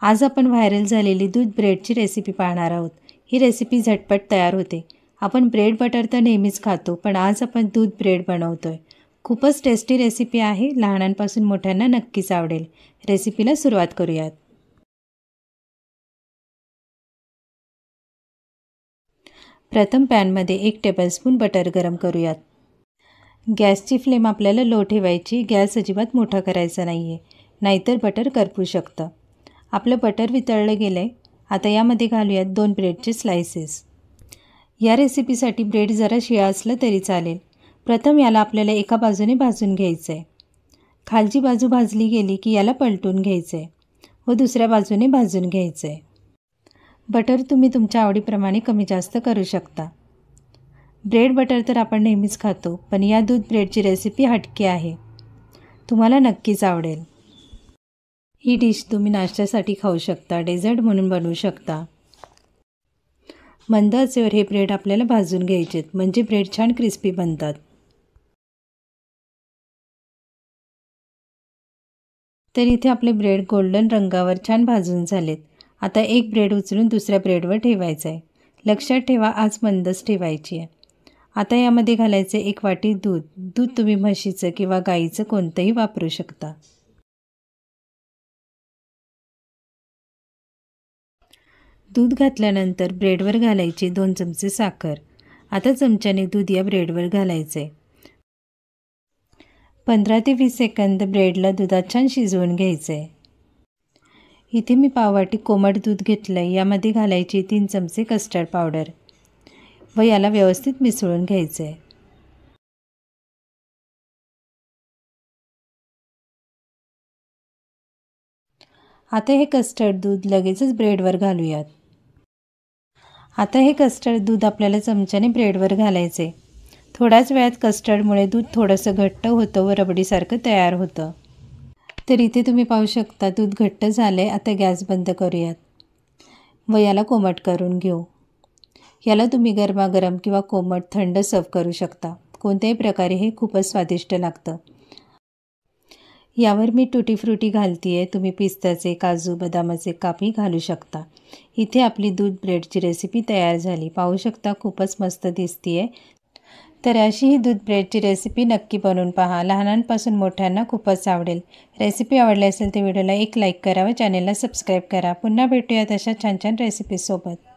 आज आपण व्हायरल झालेली दूध ब्रेडची रेसिपी पाहणार आहोत। ही रेसिपी झटपट तयार होते। आपण ब्रेड बटर तर नेहमीच खातो, पण आज आपण दूध ब्रेड बनवतोय। खूपच टेस्टी रेसिपी आहे, लहानांपासून मोठ्यांना नक्कीच आवडेल। रेसिपीला सुरुवात करूयात। प्रथम पॅनमध्ये 1 टेबलस्पून बटर गरम करूयात। गॅसची फ्लेम आपल्याला लो ठेवायची, गॅस अजिबात मोठा करायचा नाहीये, नाहीतर बटर करपू शकतं। आपलं बटर वितळलं गेलंय। आता यामध्ये घालूयात 2 ब्रेडचे स्लाइसेस। या रेसिपीसाठी ब्रेड जरा शिळा असला तरी चालेल। प्रथम याला आपल्याला एका बाजूने भाजून घ्यायचं आहे। खालची बाजू भाजली गेली की याला पलटून घ्यायचं आहे व दुसऱ्या बाजूने भाजून घ्यायचं आहे। बटर तुम्ही तुमच्या आवडीप्रमाणे कमी जास्त करू शकता। ब्रेड बटर तर आपण नेहमीच खातो, पण या दूध ब्रेडची रेसिपी हटके आहे, तुम्हाला नक्कीच आवडेल। ही डिश तुम्ही नाश्त्यासाठी खाऊ शकता, डेझर्ट म्हणून बनवू शकता। मंद आचेवर हे ब्रेड आपल्याला भाजून घ्यायचेत, म्हणजे ब्रेड छान क्रिस्पी बनतात। तर इथे आपले ब्रेड गोल्डन रंगावर छान भाजून झालेत। आता एक ब्रेड उचलून दुसऱ्या ब्रेडवर ठेवायचा आहे। लक्षात ठेवा, आज मंदच ठेवायची आहे। आता यामध्ये घालायचे 1 वाटी दूध। दूध तुम्ही म्हशीचं किंवा गाईचं कोणतंही वापरू शकता। दूध घातल्यानंतर ब्रेडवर घालायची 2 चमचे साखर। आता चमच्याने दूध या ब्रेडवर घालायचे। 15 ते 20 सेकंद ब्रेडला दुधात छान शिजवून घ्यायचे। इथे मी पाववाटी कोमट दूध घेतलंय, यामध्ये घालायची 3 चमचे कस्टर्ड पावडर व याला व्यवस्थित मिसळून घ्यायचे। आता हे कस्टर्ड दूध लगेचच ब्रेडवर घालूयात। आता हे कस्टर्ड दूध आपल्याला चमच्याने ब्रेडवर घालायचे। थोड्याच वेळात कस्टर्डमुळे दूध थोडंसं घट्ट होतं व रबडीसारखं तयार होतं। तर इथे तुम्ही पाहू शकता दूध घट्ट झालंय। आता गॅस बंद करूयात व याला कोमट करून घेऊ। याला तुम्ही गरमागरम किंवा कोमट थंड सर्व करू शकता। कोणत्याही प्रकारे हे खूपच स्वादिष्ट लागतं। यावर मी टुटी फ्रुटी घालतीये, तुम्ही पिस्त्याचे, काजू, बदामाचे कापही घालू शकता। इथे आपली दूध ब्रेडची रेसिपी तयार झाली। पाहू शकता खूपच मस्त दिसतीये। तर अशी ही दूध ब्रेडची रेसिपी नक्की बनवून पहा, लहानांपासून मोठ्यांना खूपच आवडेल। रेसिपी आवडली असेल तर व्हिडिओला एक लाईक करा व चॅनेलला सबस्क्राईब करा। पुन्हा भेटूयात अशा छान छान रेसिपीसोबत।